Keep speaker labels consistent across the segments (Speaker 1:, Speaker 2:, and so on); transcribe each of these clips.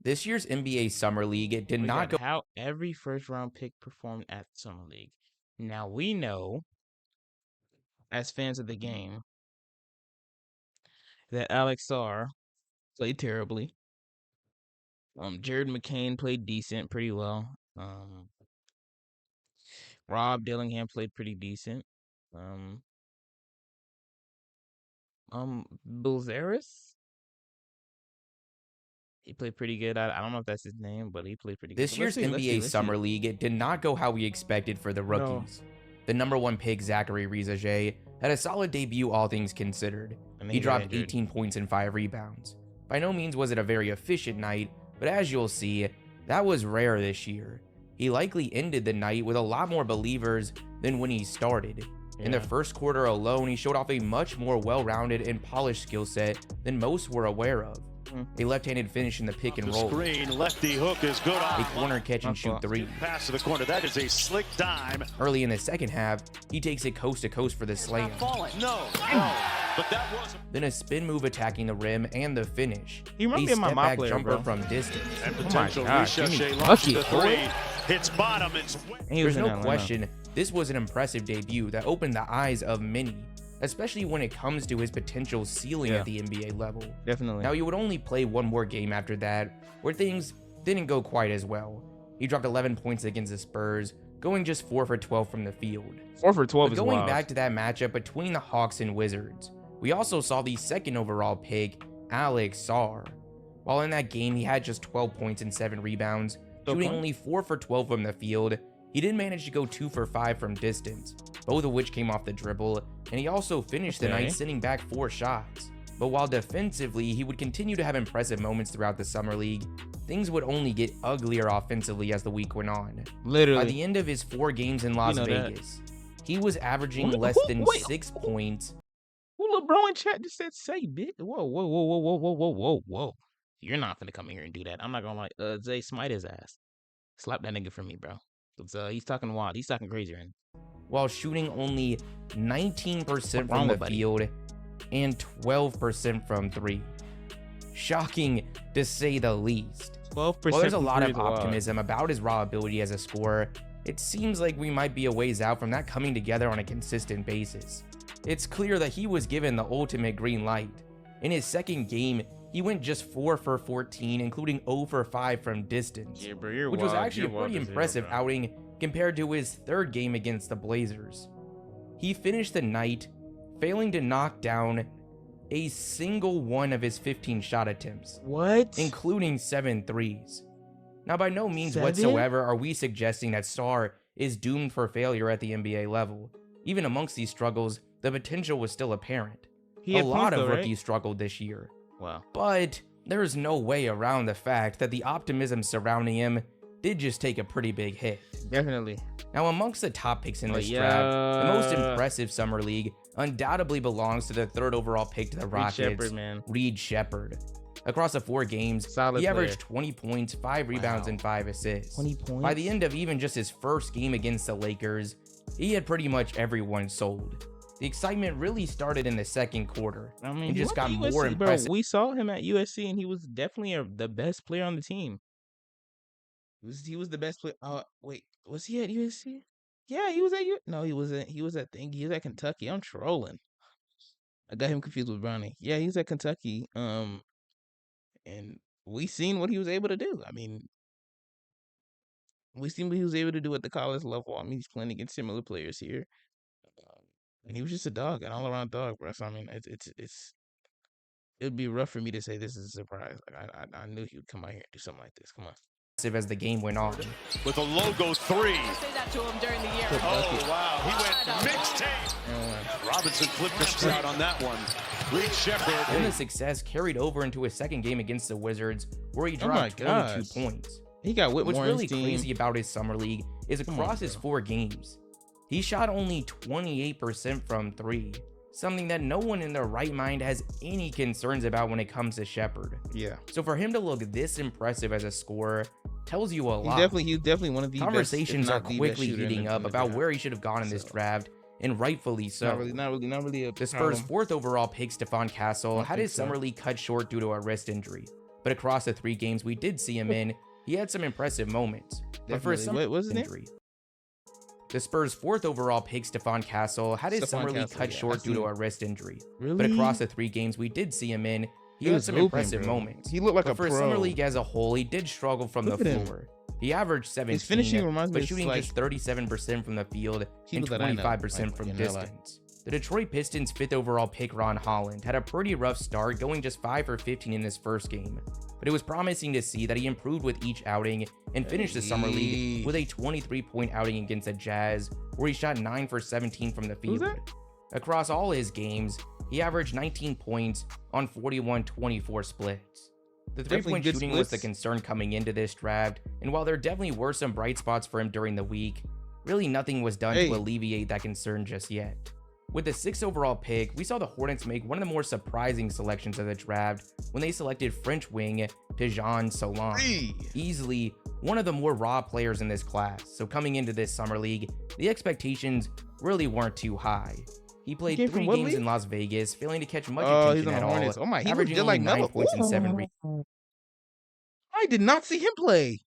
Speaker 1: This year's NBA Summer League did not go
Speaker 2: how every first round pick performed at the Summer League. Now we know, as fans of the game, that Alex Sarr played terribly. Jared McCain played decent, pretty well. Rob Dillingham played pretty decent. Bilzeris, he played pretty good. I don't know if that's his name, but he played pretty good.
Speaker 1: This year's NBA Summer League did not go how we expected for the rookies. The #1 pick, Zachary Rizaje, had a solid debut, all things considered. He dropped 18 points and 5 rebounds. By no means was it a very efficient night, but as you'll see, that was rare this year. He likely ended the night with a lot more believers than when he started. In the first quarter alone, he showed off a much more well-rounded and polished skill set than most were aware of. A left-handed finish in the pick and roll.
Speaker 3: Screen, lefty hook is good.
Speaker 1: A corner catch and shoot three.
Speaker 3: Pass to the corner. That is a slick dime.
Speaker 1: Early in the second half, he takes it coast to coast for the slam.
Speaker 3: No. But that was.
Speaker 1: Then a spin move attacking the rim and the finish.
Speaker 2: He reminds me of my
Speaker 1: step-back
Speaker 2: player,
Speaker 1: jumper
Speaker 2: bro.
Speaker 1: from distance.
Speaker 3: And potential
Speaker 2: Jimmy
Speaker 3: launches the
Speaker 2: Bucket,
Speaker 3: three. Hits bottom.
Speaker 1: There's no question, this was an impressive debut that opened the eyes of many, especially when it comes to his potential ceiling at the NBA level.
Speaker 2: Definitely.
Speaker 1: Now, he would only play one more game after that, where things didn't go quite as well. He dropped 11 points against the Spurs, going just 4 for 12 from the field.
Speaker 2: 4 for 12
Speaker 1: but
Speaker 2: is
Speaker 1: going
Speaker 2: wild.
Speaker 1: back to that matchup between the Hawks and Wizards, we also saw the second overall pick, Alex Sarr. While in that game, he had just 12 points and 7 rebounds, shooting only 4 for 12 from the field. He did manage to go 2 for 5 from distance, both of which came off the dribble, and he also finished the night sending back 4 shots. But while defensively, he would continue to have impressive moments throughout the Summer League, things would only get uglier offensively as the week went on.
Speaker 2: Literally.
Speaker 1: By the end of his 4 games in Las Vegas, he was averaging less than 6 points.
Speaker 2: Who LeBron in chat just said say, bitch? Whoa. You're not gonna come in here and do that. I'm not gonna lie. Zay, smite his ass. Slap that nigga for me, bro. He's talking wild. He's talking crazy right now.
Speaker 1: While shooting only 19% from the field and 12% from 3. Shocking to say the least.
Speaker 2: 12%.
Speaker 1: While there's a lot of optimism about his raw ability as a scorer, it seems like we might be a ways out from that coming together on a consistent basis. It's clear that he was given the ultimate green light. In his second game, he went just 4 for 14, including 0 for 5 from distance, which was actually a pretty impressive outing compared to his third game against the Blazers. He finished the night failing to knock down a single one of his 15 shot attempts, including 7 threes. Now, by no means whatsoever are we suggesting that Sarr is doomed for failure at the NBA level. Even amongst these struggles, the potential was still apparent. A lot of rookies struggled this year.
Speaker 2: Wow.
Speaker 1: But there is no way around the fact that the optimism surrounding him did just take a pretty big hit.
Speaker 2: Definitely.
Speaker 1: Now, amongst the top picks in this draft, the most impressive Summer League undoubtedly belongs to the 3rd overall pick to the Rockets, Reed Shepherd. Across the 4 games, he averaged 20 points, 5 rebounds, and 5 assists. 20 points? By the end of even just his first game against the Lakers, he had pretty much everyone sold. The excitement really started in the second quarter.
Speaker 2: I mean,
Speaker 1: and just got more impressive.
Speaker 2: Bro, we saw him at USC, and he was definitely the best player on the team. He was the best player. Wait, was he at USC? Yeah, he was at No, he wasn't. He was at Kentucky. I'm trolling. I got him confused with Brownie. Yeah, he was at Kentucky. And we seen what he was able to do. I mean, we seen what he was able to do at the college level. I mean, he's playing against similar players here. And he was just a dog, an all-around dog, bro. So, I mean, it'd be rough for me to say this is a surprise. Like, I knew he would come out here and do something like this. Come on.
Speaker 1: As the game went on.
Speaker 3: With a logo 3.
Speaker 4: I say that to him during the year.
Speaker 3: Oh, wow. He went mixtape. Robinson flipped this out on that one. Reed Shepherd.
Speaker 1: And the success carried over into his second game against the Wizards, where he dropped 22 points.
Speaker 2: He got Whitmore.
Speaker 1: What's really crazy about his Summer League is across his 4 games, he shot only 28% from 3, something that no one in their right mind has any concerns about when it comes to Shepherd.
Speaker 2: Yeah.
Speaker 1: So for him to look this impressive as a scorer tells you a lot.
Speaker 2: He's definitely one of the
Speaker 1: conversations are quickly heating up about where he should have gone in this draft, and rightfully so.
Speaker 2: Not really.
Speaker 1: The Spurs' 4th overall pick, Stephon Castle, had his Summer League cut short due to a wrist injury. but across the 3 games we did see him in, he had some impressive moments. But for some
Speaker 2: What was his name?
Speaker 1: injury. The Spurs' 4th overall pick, Stephon Castle, had his summer league cut short due to a wrist injury.
Speaker 2: Really?
Speaker 1: But across the 3 games we did see him in, he had some
Speaker 2: hooping,
Speaker 1: impressive
Speaker 2: bro.
Speaker 1: moments.
Speaker 2: He looked like
Speaker 1: but
Speaker 2: a
Speaker 1: for
Speaker 2: pro.
Speaker 1: summer league as a whole, he did struggle from
Speaker 2: Look
Speaker 1: the
Speaker 2: at him.
Speaker 1: floor. He averaged 17,
Speaker 2: His finishing reminds me
Speaker 1: but
Speaker 2: of,
Speaker 1: shooting
Speaker 2: like,
Speaker 1: just 37% from the field and
Speaker 2: people that I know,
Speaker 1: 25%
Speaker 2: like,
Speaker 1: from
Speaker 2: in LA.
Speaker 1: distance. The Detroit Pistons' 5th overall pick, Ron Holland, had a pretty rough start, going just 5 for 15 in his first game. But it was promising to see that he improved with each outing and finished the summer league with a 23-point outing against the Jazz, where he shot 9 for 17 from the field. Across all his games, he averaged 19 points on 41-24 splits. The 3-point shooting was the concern coming into this draft, and while there definitely were some bright spots for him during the week, really nothing was done to alleviate that concern just yet. With the 6th overall pick, we saw the Hornets make one of the more surprising selections of the draft when they selected French wing Tejan Solon. Easily one of the more raw players in this class, so coming into this summer league, the expectations really weren't too high. He played 3 games in Las Vegas, failing to catch much attention at all, averaging only 9 points and 7 rebounds.
Speaker 2: I did not see him play.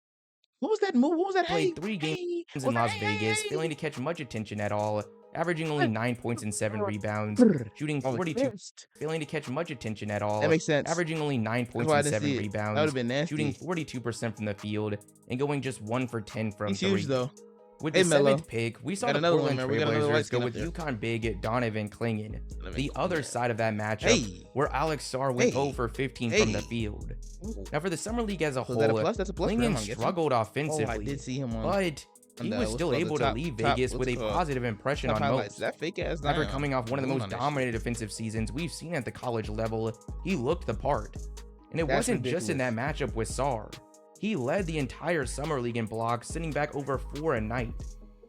Speaker 2: What was that move? What was that?
Speaker 1: Played 3 games in Las Vegas, failing to catch much attention at all, averaging only 9 points and 7 rebounds, shooting 42, failing to catch much attention at all.
Speaker 2: That makes sense.
Speaker 1: Averaging only 9 points and 7 rebounds, shooting 42% from the field, and going just 1 for 10 from 3.
Speaker 2: Huge though.
Speaker 1: With the 7th pick, we saw the Portland Trailblazers go with UConn big Donovan Clingan. The other side of that matchup, where Alex Sarr went 0 for 15 from the field. Now for the summer league as a whole, Clingan struggled offensively, but he was still able to leave Vegas with a positive impression on most. After coming off one of the most dominant defensive seasons we've seen at the college level, he looked the part. And it wasn't just in that matchup with Sarr. He led the entire summer league in blocks, sitting back over 4 a night.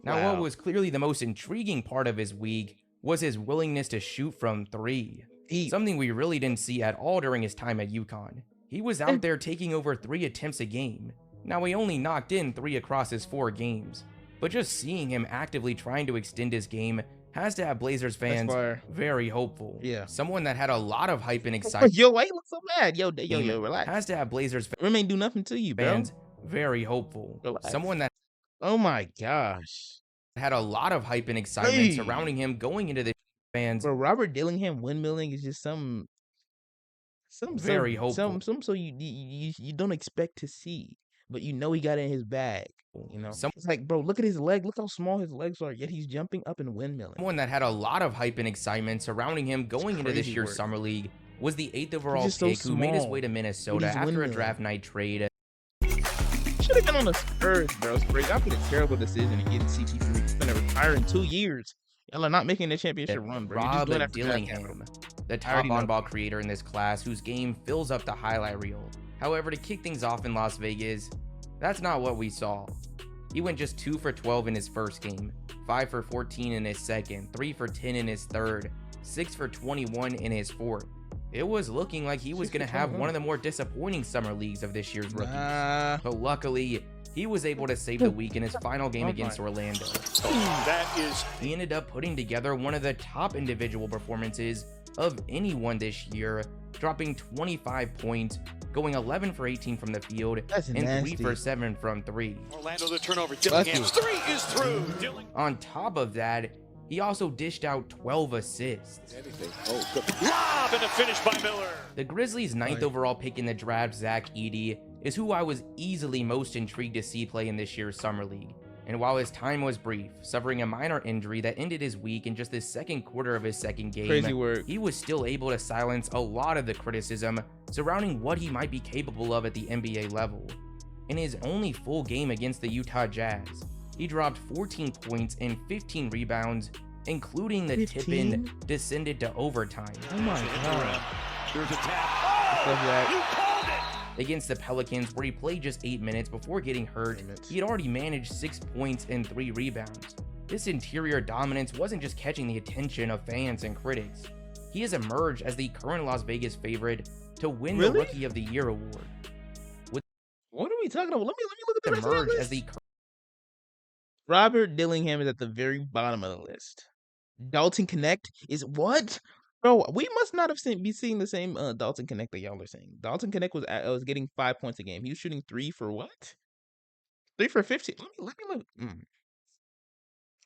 Speaker 1: Now, what was clearly the most intriguing part of his week was his willingness to shoot from 3, something we really didn't see at all during his time at UConn. He was out there taking over 3 attempts a game. Now, he only knocked in 3 across his 4 games, but just seeing him actively trying to extend his game has to have Blazers fans very hopeful. Someone that had a lot of hype and excitement.
Speaker 2: Yo, why you look so mad? Yo, relax.
Speaker 1: Has to have Blazers
Speaker 2: ain't do nothing to you,
Speaker 1: fans very hopeful.
Speaker 2: Relax.
Speaker 1: Someone that
Speaker 2: oh my gosh,
Speaker 1: had a lot of hype and excitement surrounding him going into the fans.
Speaker 2: Bro, Robert Dillingham windmilling is just some
Speaker 1: very hopeful.
Speaker 2: Some so you don't expect to see, but you know he got it in his bag. You know, it's like, bro, look at his leg. Look how small his legs are. Yet he's jumping up and windmilling.
Speaker 1: Someone that had a lot of hype and excitement surrounding him going into this year's summer league was the 8th overall pick who made his way to Minnesota after a draft night trade.
Speaker 2: Should have been on the Spurs, bro. Spurs, I put a terrible decision to get CP3. He's gonna retire in 2 years. Y'all are not making the championship run, bro.
Speaker 1: Rob Dillingham, the top on-ball creator in this class, whose game fills up the highlight reel. However, to kick things off in Las Vegas, that's not what we saw. He went just 2 for 12 in his first game, 5 for 14 in his second, 3 for 10 in his third, 6 for 21 in his fourth. It was looking like he was going to have one of the more disappointing summer leagues of this year's rookies. But luckily, he was able to save the week in his final game against Orlando. He ended up putting together one of the top individual performances of anyone this year, dropping 25 points, going 11 for 18 from the field, and 3 for 7 from 3.
Speaker 3: Orlando the turnover. Dillingham's 3 is through.
Speaker 1: On top of that, he also dished out 12 assists.
Speaker 3: Oh, good. Lob and a finish by Miller.
Speaker 1: The Grizzlies' 9th overall pick in the draft, Zach Edey, is who I was easily most intrigued to see play in this year's summer league. And while his time was brief, suffering a minor injury that ended his week in just the second quarter of his second game, he was still able to silence a lot of the criticism surrounding what he might be capable of at the NBA level. In his only full game against the Utah Jazz, he dropped 14 points and 15 rebounds, including the tip-in descended to overtime.
Speaker 2: Oh my god.
Speaker 3: There's a tap. You called it.
Speaker 1: Against the Pelicans, where he played just 8 minutes before getting hurt, he had already managed 6 points and 3 rebounds. This interior dominance wasn't just catching the attention of fans and critics. He has emerged as the current Las Vegas favorite to win the Rookie of the Year award.
Speaker 2: What are we talking about? Let me look at the rest of the list. Robert Dillingham is at the very bottom of the list. Dalton Connect is what? Bro, we must not have be seeing the same Dalton Connect that y'all are saying. Dalton Connect was getting 5 points a game. He was shooting 3 for what? 3 for 15. Let me look.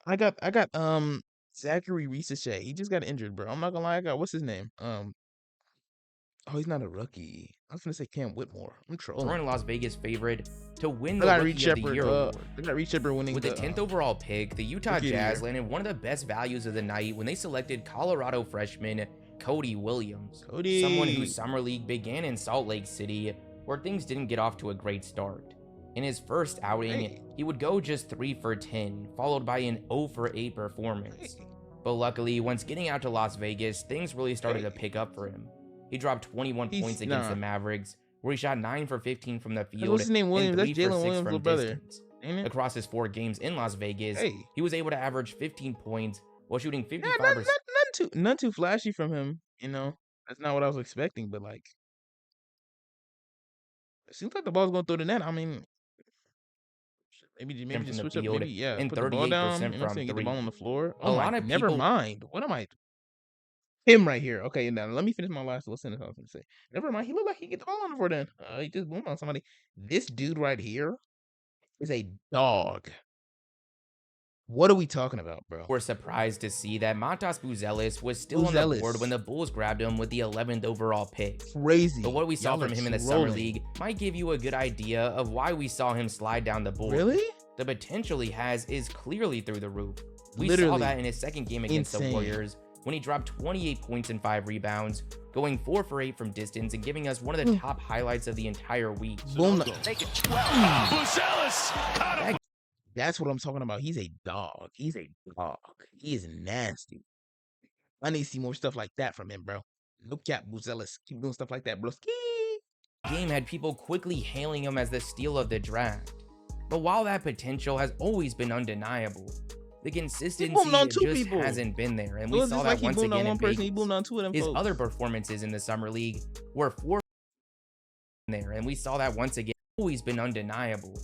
Speaker 2: I got Zachary Reese-Shea. He just got injured, bro. I'm not gonna lie. I got what's his name? Oh, he's not a rookie. I was gonna say Cam Whitmore. I'm trolling.
Speaker 1: Touring Las Vegas favorite to win the
Speaker 2: I got
Speaker 1: Rookie
Speaker 2: Reed
Speaker 1: of the
Speaker 2: Shepard.
Speaker 1: Year award.
Speaker 2: I got Reed Shepard winning
Speaker 1: With the 10th overall pick, the Utah
Speaker 2: Rookie of the
Speaker 1: Jazz
Speaker 2: Year.
Speaker 1: landed one of the best values of the night when they selected Colorado freshman Cody Williams,
Speaker 2: Cody.
Speaker 1: someone whose summer league began in Salt Lake City, where things didn't get off to a great start. In his first outing, he would go just 3 for 10, followed by an 0 for 8 performance. But luckily, once getting out to Las Vegas, things really started to pick up for him. He dropped 21 points against the Mavericks, where he shot 9 for 15 from the field
Speaker 2: What's his name? Williams.
Speaker 1: and
Speaker 2: That's
Speaker 1: 3 for
Speaker 2: Jalen
Speaker 1: 6
Speaker 2: Williams'
Speaker 1: from
Speaker 2: little brother.
Speaker 1: distance.
Speaker 2: Ain't it?
Speaker 1: Across his 4 games in Las Vegas, he was able to average 15 points while shooting 55%.
Speaker 2: None too flashy from him. You know, that's not what I was expecting. But like, it seems like the ball's going through the net. I mean, maybe
Speaker 1: from
Speaker 2: just
Speaker 1: the
Speaker 2: switch up.
Speaker 1: field
Speaker 2: Maybe
Speaker 1: and
Speaker 2: put the ball down.
Speaker 1: 38%
Speaker 2: You know,
Speaker 1: from
Speaker 2: get the ball on the
Speaker 1: three.
Speaker 2: floor.
Speaker 1: A lot of
Speaker 2: never
Speaker 1: people-
Speaker 2: mind. What am I? Him right here. Okay, now let me finish my last little sentence I was gonna say. Never mind. He looked like he get the ball on the floor then. He just boomed on somebody. This dude right here is a dog. What are we talking about, bro?
Speaker 1: We're surprised to see that Montas Buzelis was still on the board when the Bulls grabbed him with the 11th overall pick.
Speaker 2: Crazy.
Speaker 1: But what we saw
Speaker 2: Y'all
Speaker 1: from
Speaker 2: are
Speaker 1: him in the
Speaker 2: trolling.
Speaker 1: Summer League might give you a good idea of why we saw him slide down the board.
Speaker 2: Really?
Speaker 1: The potential he has is clearly through the roof. We
Speaker 2: Literally.
Speaker 1: saw that in his second game against the
Speaker 2: Insane.
Speaker 1: Warriors, when he dropped 28 points and 5 rebounds, going 4 for 8 from distance and giving us one of the top highlights of the entire week.
Speaker 2: Boom.
Speaker 3: Make it 12. Buzelis caught him.
Speaker 2: That's what I'm talking about. He's a dog. He's a dog. He is nasty. I need to see more stuff like that from him, bro. No cap, Buzelis. Keep doing stuff like that, bro.
Speaker 1: Game had people quickly hailing him as the steal of the draft. But while that potential has always been undeniable, the consistency
Speaker 2: on two
Speaker 1: just
Speaker 2: people.
Speaker 1: hasn't been there, and
Speaker 2: It
Speaker 1: we
Speaker 2: was
Speaker 1: saw
Speaker 2: just
Speaker 1: that
Speaker 2: like he
Speaker 1: once
Speaker 2: boomed on
Speaker 1: again in
Speaker 2: one person.
Speaker 1: Vegas.
Speaker 2: He boomed on two of them
Speaker 1: His
Speaker 2: folks.
Speaker 1: other performances in the Summer League were 4 there, and we saw that once again. Always been undeniable.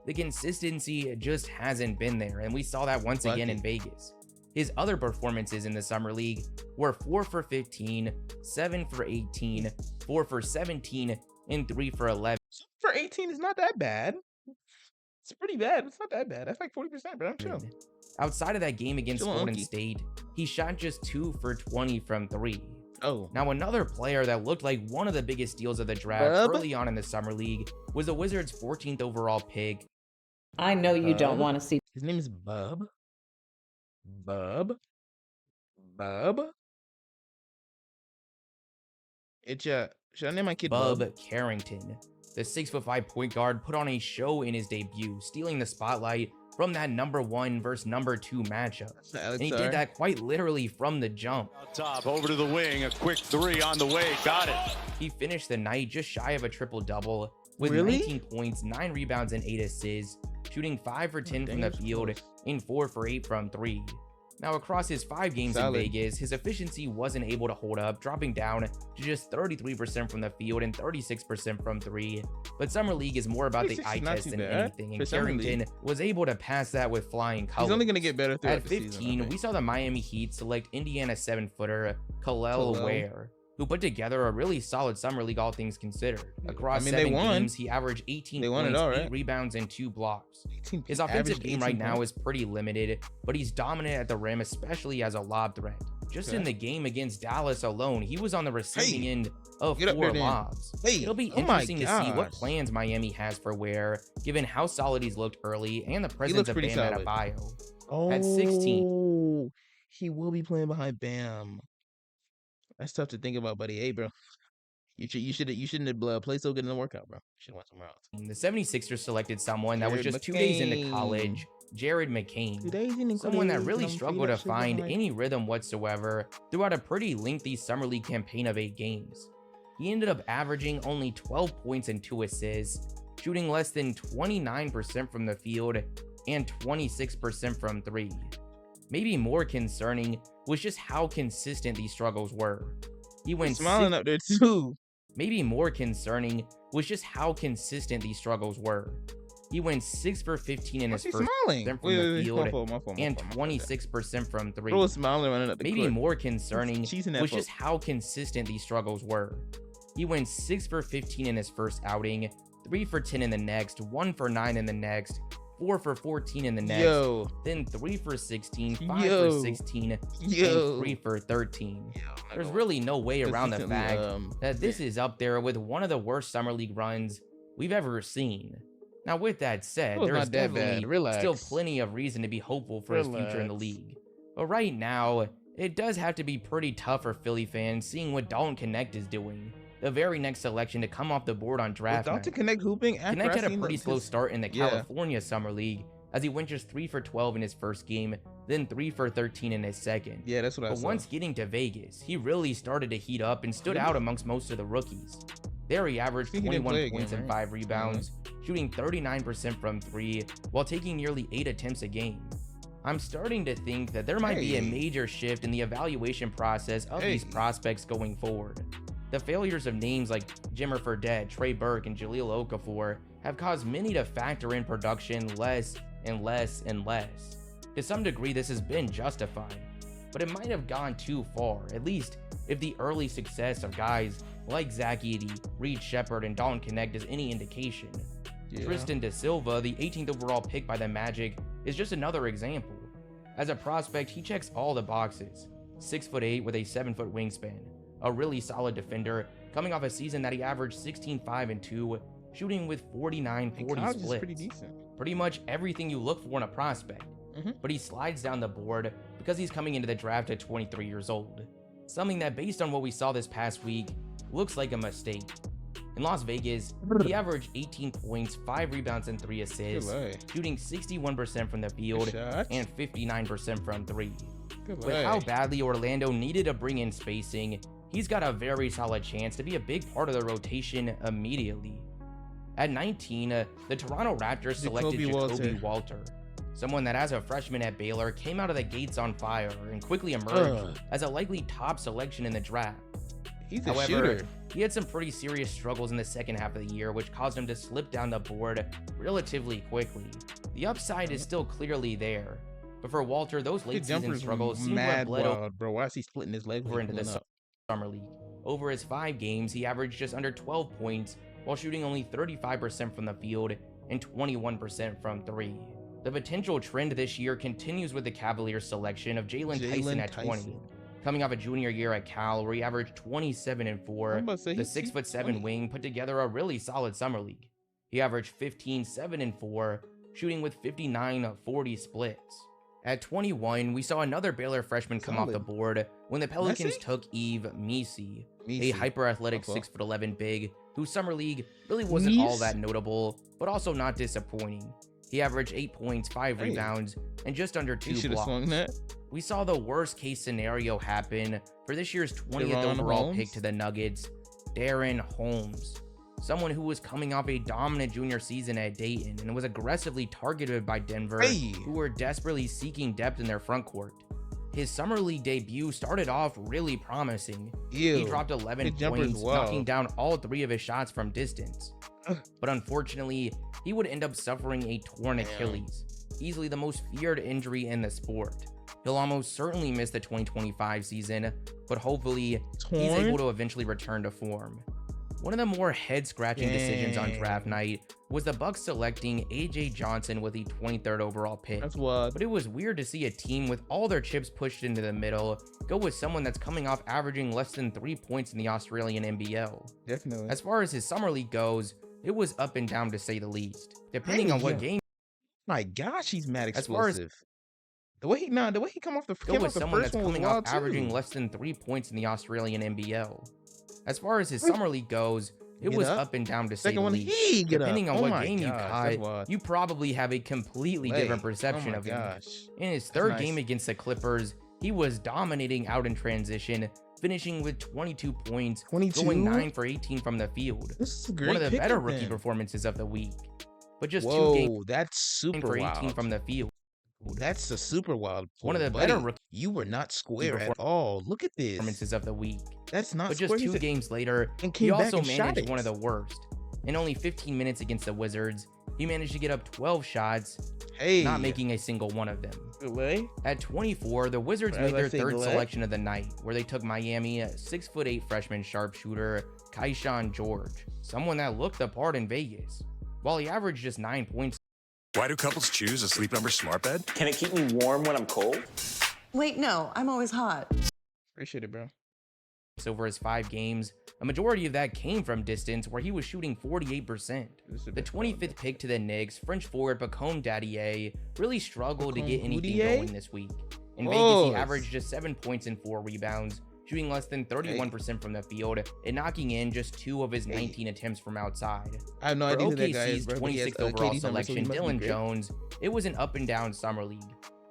Speaker 1: The consistency just hasn't been there, and we saw that once again in Vegas. His other performances in the Summer League were 4 for 15, 7 for 18, 4 for 17, and 3 for 11.
Speaker 2: For 18 is not that bad. It's pretty bad. It's not that bad. That's like 40%, bro. I'm chill.
Speaker 1: Outside of that game against
Speaker 2: Chill,
Speaker 1: Golden
Speaker 2: Unky.
Speaker 1: State, he shot just 2 for 20 from 3.
Speaker 2: Oh.
Speaker 1: Now, another player that looked like one of the biggest steals of the draft early on in the Summer League was the Wizards' 14th overall pick.
Speaker 4: I know you don't want to see.
Speaker 2: His name is Bub. Bub. It's should I name my kid
Speaker 1: Bub
Speaker 2: Bub?
Speaker 1: Carrington. The 6'5" point guard put on a show in his debut, stealing the spotlight from that number 1 versus number 2 matchup. And he did that quite literally from the jump.
Speaker 3: Out top, over to the wing, a quick 3 on the way, got it.
Speaker 1: He finished the night just shy of a triple-double with
Speaker 2: Really?
Speaker 1: 19 points, 9 rebounds, and 8 assists, shooting 5 for 10 from the field and 4 for 8 from 3. Now, across his 5 games in Vegas, his efficiency wasn't able to hold up, dropping down to just 33% from the field and 36% from 3. But Summer League is more about the
Speaker 2: 36
Speaker 1: eye
Speaker 2: is not
Speaker 1: test
Speaker 2: too
Speaker 1: than
Speaker 2: bad
Speaker 1: anything, and
Speaker 2: for Summer
Speaker 1: Carrington was able to pass that with flying colors.
Speaker 2: He's only going to get better throughout
Speaker 1: At
Speaker 2: the
Speaker 1: 15,
Speaker 2: season, I
Speaker 1: we
Speaker 2: think.
Speaker 1: saw the Miami Heat select Indiana 7-footer Khalil Ware, who put together a really solid Summer League, all things considered. Across
Speaker 2: they
Speaker 1: 7
Speaker 2: won.
Speaker 1: games, he averaged 18
Speaker 2: They won it
Speaker 1: points,
Speaker 2: all,
Speaker 1: 8
Speaker 2: right?
Speaker 1: rebounds, and 2 blocks. His
Speaker 2: Averaged
Speaker 1: offensive game
Speaker 2: 18
Speaker 1: right now
Speaker 2: points.
Speaker 1: is pretty limited, but he's dominant at the rim, especially as a lob threat. Just in the game against Dallas alone, he was on the receiving end of
Speaker 2: Get up
Speaker 1: 4
Speaker 2: there, Dan.
Speaker 1: lobs.
Speaker 2: Hey,
Speaker 1: It'll be
Speaker 2: oh my
Speaker 1: interesting to see what
Speaker 2: gosh.
Speaker 1: plans Miami has for Ware, given how solid he's looked early and the presence
Speaker 2: looks
Speaker 1: of
Speaker 2: pretty
Speaker 1: Bam
Speaker 2: solid.
Speaker 1: Adebayo. At 16.
Speaker 2: He will be playing behind Bam. That's tough to think about, buddy. Hey, bro. You shouldn't have played so good in the workout, bro. Should have went somewhere else.
Speaker 1: The 76ers selected someone that was
Speaker 2: Jared
Speaker 1: just 2 days into
Speaker 2: McCain.
Speaker 1: college, Jared
Speaker 2: 2
Speaker 1: McCain.
Speaker 2: days in
Speaker 1: Someone that
Speaker 2: college,
Speaker 1: really
Speaker 2: and I'm
Speaker 1: struggled
Speaker 2: free
Speaker 1: to
Speaker 2: that shit
Speaker 1: find
Speaker 2: behind.
Speaker 1: any rhythm whatsoever throughout a pretty lengthy Summer League campaign of 8 games. He ended up averaging only 12 points and 2 assists, shooting less than 29% from the field and 26% from 3. Maybe more concerning was just how consistent these struggles were. He went
Speaker 2: Smiling up there too.
Speaker 1: Maybe more concerning was just how consistent these struggles were. He went 6 for 15 in his
Speaker 2: He's
Speaker 1: first
Speaker 2: smiling.
Speaker 1: from the field
Speaker 2: My fault,
Speaker 1: and
Speaker 2: my fault.
Speaker 1: 26% from three.
Speaker 2: Bro was smiling running up the
Speaker 1: Maybe
Speaker 2: court.
Speaker 1: more concerning
Speaker 2: Cheesing that
Speaker 1: was
Speaker 2: folk.
Speaker 1: just how consistent these struggles were. He went 6 for 15 in his first outing, 3 for 10 in the next, 1 for 9 in the next, 4 for 14 in the next, then 3 for 16, 5 for 16, and 3 for 13. There's really no way around the fact that this is up there with one of the worst summer league runs we've ever seen. Now, with that said, there's definitely still plenty of reason to be hopeful for his future in the league. But right now, it does have to be pretty tough for Philly fans seeing what NoCapNato is doing. The very next selection to come off the board on draft night.
Speaker 2: NoCapNato hooping after
Speaker 1: Connect had a pretty slow start in the California Summer League, as he went just 3 for 12 in his first game, then 3 for 13 in his second.
Speaker 2: Yeah, that's what I saw.
Speaker 1: But once getting to Vegas, he really started to heat up and stood out amongst most of the rookies. There he averaged 21 points and 5 rebounds, shooting 39% from 3, while taking nearly 8 attempts a game. I'm starting to think that there might be a major shift in the evaluation process of these prospects going forward. The failures of names like Jimmer Fredette, Trey Burke, and Jahlil Okafor have caused many to factor in production less and less and less. To some degree, this has been justified, but it might have gone too far, at least if the early success of guys like Zach Edey, Reed Shepard, and NoCapNato is any indication. Tristan Da Silva, the 18th overall pick by the Magic, is just another example. As a prospect, he checks all the boxes. 6'8" with a 7-foot wingspan, a really solid defender, coming off a season that he averaged 16, 5, and 2, shooting with 49-40 splits. Pretty much everything you look for in a prospect. But he slides down the board because he's coming into the draft at 23 years old. Something that, based on what we saw this past week, looks like a mistake. In Las Vegas, he averaged 18 points, 5 rebounds, and 3 assists, shooting 61% from the field and 59% from 3. With how badly Orlando needed to bring in spacing, he's got a very solid chance to be a big part of the rotation immediately. At 19, the Toronto Raptors selected Jacoby Walter, someone that as a freshman at Baylor came out of the gates on fire and quickly emerged as a likely top selection in the draft. However, he had some pretty serious struggles in the second half of the year, which caused him to slip down the board relatively quickly. The upside is still clearly there, but for Walter, those late season struggles seem to have bled over
Speaker 2: Why is he splitting his legs
Speaker 1: into the summer league. Over his 5 games, he averaged just under 12 points while shooting only 35% from the field and 21% from 3. The potential trend this year continues with the Cavaliers' selection of Jalen Tyson at 20. Coming off a junior year at Cal, where he averaged 27 and 4, the 6'7" wing put together a really solid summer league. He averaged 15, 7, and 4, shooting with 59-40 splits. At 21, we saw another Baylor freshman come off the board when the Pelicans took Yves Missi, a hyper-athletic 6'11" big, whose summer league really wasn't all that notable, but also not disappointing. He averaged 8 points, 5 rebounds, and just under 2 blocks. We saw the worst case scenario happen for this year's 20th overall pick to the Nuggets, Darren Holmes, someone who was coming off a dominant junior season at Dayton and was aggressively targeted by Denver, who were desperately seeking depth in their front court. His summer league debut started off really promising. He dropped 11 points, knocking down all 3 of his shots from distance. But unfortunately, he would end up suffering a torn Achilles, easily the most feared injury in the sport. He'll almost certainly miss the 2025 season, but hopefully he's able to eventually return to form. One of the more head-scratching decisions on draft night was the Bucks selecting AJ Johnson with the 23rd overall pick. But it was weird to see a team with all their chips pushed into the middle go with someone that's coming off averaging less than 3 points in the Australian NBL. As far as his summer league goes, it was up and down to say the least, depending on what game.
Speaker 2: My gosh, he's mad explosive. The way he come off the
Speaker 1: someone
Speaker 2: first
Speaker 1: that's coming off averaging less than 3 points in the Australian NBL. As far as his summer league goes, it was up and down to say the least. Depending on what game you caught, you probably have a completely different perception of him. In his third game against the Clippers, he was dominating out in transition, finishing with 22 points, going 9 for 18 from the field. One of the better rookie performances of the week. But just 2 games,
Speaker 2: that's super
Speaker 1: for 18 from the field.
Speaker 2: That's a super wild.
Speaker 1: One of the better rookie.
Speaker 2: You were not square at all. Look at this.
Speaker 1: Performances of the week.
Speaker 2: That's not.
Speaker 1: But just 2 games later, he also managed one of the worst. In only 15 minutes against the Wizards, He managed to get up 12 shots,
Speaker 2: Hey,
Speaker 1: not making a single one of them.
Speaker 2: delay.
Speaker 1: At 24, the Wizards
Speaker 2: As
Speaker 1: made
Speaker 2: I
Speaker 1: their
Speaker 2: say,
Speaker 1: third
Speaker 2: delay.
Speaker 1: selection of the night, where they took Miami 6'8" freshman sharpshooter Kaishan George, someone that looked the part in Vegas. While he averaged just 9 points
Speaker 5: Why do couples choose a Sleep Number smart bed?
Speaker 6: Can it keep me warm when I'm cold?
Speaker 7: Wait, no, I'm always hot.
Speaker 2: Appreciate it, bro.
Speaker 1: over his 5 games, a majority of that came from distance, where he was shooting 48%. The 25th pick to the Knicks, French forward Bacome Dadier, really struggled to get anything
Speaker 2: Bacome
Speaker 1: going this week. In Vegas,
Speaker 2: Pause.
Speaker 1: he averaged just 7 points and 4 rebounds, shooting less than 31% from the field, and knocking in just 2 of his 19 attempts from outside.
Speaker 2: I have no
Speaker 1: For
Speaker 2: idea who that guy
Speaker 1: OKC's
Speaker 2: is, bro. But he has
Speaker 1: 26th overall
Speaker 2: KD's number, so he
Speaker 1: selection,
Speaker 2: must be
Speaker 1: Dylan
Speaker 2: great.
Speaker 1: Jones, it was an up and down summer league.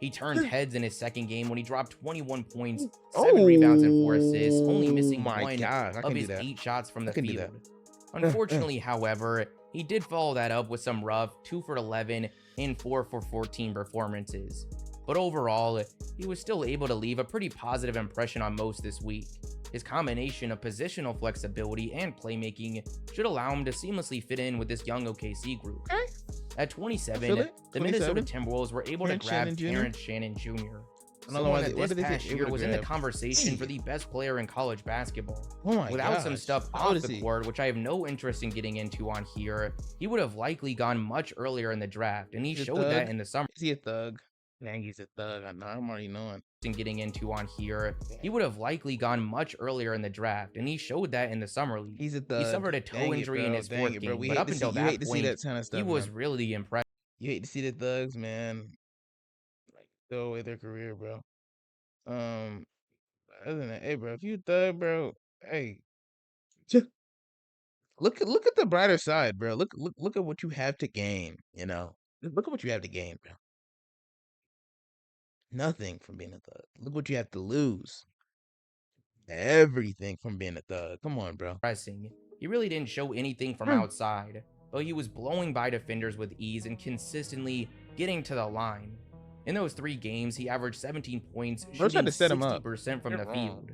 Speaker 1: He turned heads in his second game when he dropped 21 points, 7 rebounds, and 4 assists, only missing
Speaker 2: my
Speaker 1: one
Speaker 2: God, I
Speaker 1: of
Speaker 2: can do
Speaker 1: his
Speaker 2: that.
Speaker 1: 8 shots from the
Speaker 2: can do that.
Speaker 1: field. Unfortunately, however, he did follow that up with some rough 2 for 11 and 4 for 14 performances. But overall, he was still able to leave a pretty positive impression on most this week. His combination of positional flexibility and playmaking should allow him to seamlessly fit in with this young OKC group.
Speaker 2: Okay.
Speaker 1: At
Speaker 2: Feel
Speaker 1: 27,
Speaker 2: it.
Speaker 1: the
Speaker 2: 27.
Speaker 1: Minnesota Timberwolves were able
Speaker 2: Terrence
Speaker 1: to grab
Speaker 2: Shannon Jr.?
Speaker 1: Terrence Shannon Jr.,
Speaker 2: I don't know
Speaker 1: someone
Speaker 2: why
Speaker 1: that
Speaker 2: why
Speaker 1: this
Speaker 2: did they
Speaker 1: past
Speaker 2: say able
Speaker 1: year
Speaker 2: to
Speaker 1: was in the
Speaker 2: grab?
Speaker 1: conversation for the best player in college basketball.
Speaker 2: Oh my
Speaker 1: Without some
Speaker 2: gosh.
Speaker 1: stuff
Speaker 2: How old
Speaker 1: off
Speaker 2: is
Speaker 1: the
Speaker 2: he?
Speaker 1: court, which I have no interest in getting into on here, he would have likely gone much earlier in the draft, and he
Speaker 2: He's a
Speaker 1: showed that
Speaker 2: thug.
Speaker 1: in the summer.
Speaker 2: Is he a thug? Dang, he's a thug. I know. I'm already knowing.
Speaker 1: In getting into on here, he would have likely gone much earlier in the draft, and he showed that in the summer league.
Speaker 2: He's a thug.
Speaker 1: He suffered a toe
Speaker 2: Dang it,
Speaker 1: injury in
Speaker 2: bro.
Speaker 1: his
Speaker 2: Dang
Speaker 1: fourth
Speaker 2: it, bro.
Speaker 1: game,
Speaker 2: We
Speaker 1: but
Speaker 2: hate
Speaker 1: up
Speaker 2: to
Speaker 1: until
Speaker 2: see- you hate
Speaker 1: that
Speaker 2: to see
Speaker 1: point,
Speaker 2: that kind of stuff,
Speaker 1: he was
Speaker 2: man.
Speaker 1: really impressive.
Speaker 2: You hate to see the thugs, man. Like throw away their career, bro. Other than that, hey, bro, if you a thug, bro, hey, look at the brighter side, bro. Look at what you have to gain. You know, look at what you have to gain, bro. Nothing from being a thug. Look what you have to lose. Everything from being a thug. Come on, bro.
Speaker 1: He really didn't show anything from outside, but he was blowing by defenders with ease and consistently getting to the line. In those 3 games, he averaged 17 points,
Speaker 2: Bro tried
Speaker 1: shooting
Speaker 2: to set him up.
Speaker 1: 60% from
Speaker 2: You're
Speaker 1: the
Speaker 2: wrong.
Speaker 1: field.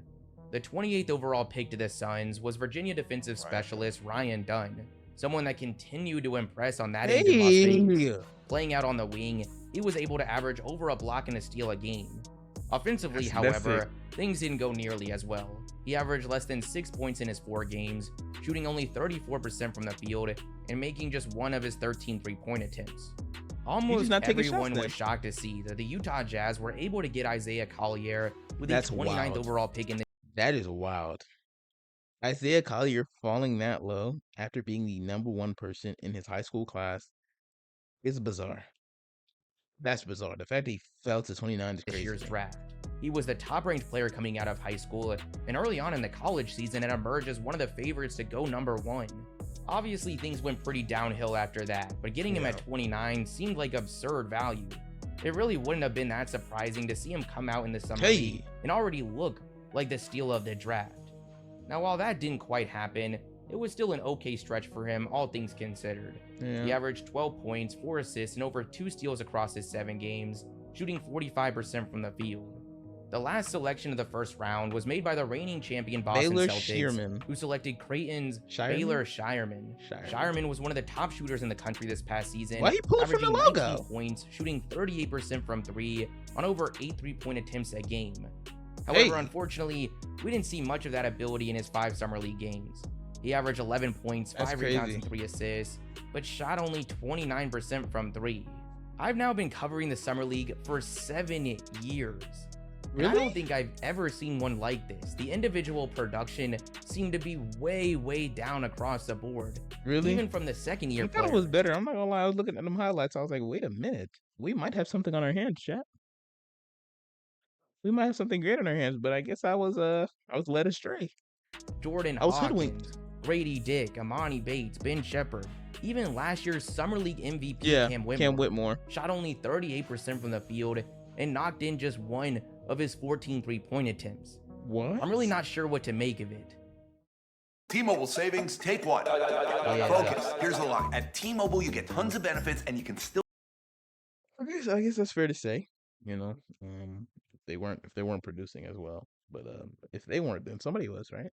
Speaker 1: The 28th overall pick to the Suns was Virginia defensive specialist Ryan Dunn, someone that continued to impress on that end in Las Vegas.
Speaker 2: Hey,
Speaker 1: Playing out on the wing, he was able to average over a block and a steal a game. Offensively,
Speaker 2: That's
Speaker 1: however, things didn't go nearly as well. He averaged less than 6 points in his 4 games, shooting only 34% from the field and making just 1 of his 13 3-point attempts. Almost
Speaker 2: not taking
Speaker 1: everyone
Speaker 2: shots then.
Speaker 1: was shocked to see that the Utah Jazz were able to get Isaiah Collier with
Speaker 2: That's
Speaker 1: the 29th
Speaker 2: wild.
Speaker 1: overall pick in the
Speaker 2: that is wild. Isaiah Collier falling that low after being the #1 person in his high school class is bizarre. That's bizarre. The fact that he fell to 29 is
Speaker 1: this
Speaker 2: crazy.
Speaker 1: year's draft. He was the top-ranked player coming out of high school, and early on in the college season, it emerged as one of the favorites to go #1. Obviously, things went pretty downhill after that, but getting him at 29 seemed like absurd value. It really wouldn't have been that surprising to see him come out in the summer league and already look like the steal of the draft. Now, while that didn't quite happen, it was still an okay stretch for him, all things considered. He averaged 12 points, 4 assists, and over 2 steals across his 7 games, shooting 45% from the field. The last selection of the first round was made by the reigning champion Boston
Speaker 2: Baylor
Speaker 1: Celtics,
Speaker 2: Shearman.
Speaker 1: who selected Creighton's
Speaker 2: Shireman?
Speaker 1: Baylor Shireman.
Speaker 2: Shireman.
Speaker 1: Shireman was one of the top shooters in the country this past season.
Speaker 2: Why he pulling from the
Speaker 1: averaging
Speaker 2: logo?
Speaker 1: 19 points, shooting 38% from 3 on over 8 3-point attempts a game. However, unfortunately, we didn't see much of that ability in his 5 summer league games. He averaged 11 points, 5 rebounds, and 3 assists, but shot only 29% from 3. I've now been covering the summer league for 7 years. And I don't think I've ever seen one like this. The individual production seemed to be way down across the board.
Speaker 2: Really?
Speaker 1: Even from the second year
Speaker 2: I thought it
Speaker 1: players.
Speaker 2: was better. I'm not gonna lie. I was looking at them highlights. I was like, wait a minute. We might have something on our hands, chat. We might have something great on our hands, but I guess I was led astray.
Speaker 1: Jordan
Speaker 2: I was
Speaker 1: Hawkins,
Speaker 2: hoodwinked.
Speaker 1: Grady Dick, Amani Bates, Ben Shepherd, even last year's Summer League MVP Cam Whitmore shot only 38% from the field and knocked in just 1 of his 14 3-point attempts.
Speaker 2: What?
Speaker 1: I'm really not sure what to make of it.
Speaker 8: T-Mobile savings, take 1. Focus. Here's the line. At T-Mobile, you get tons of benefits and you can still...
Speaker 2: I guess that's fair to say. You know, if they weren't producing as well, but if they weren't, then somebody was, right?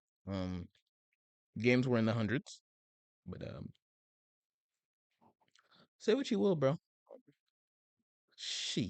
Speaker 2: Games were in the hundreds, but Say what you will, bro. She.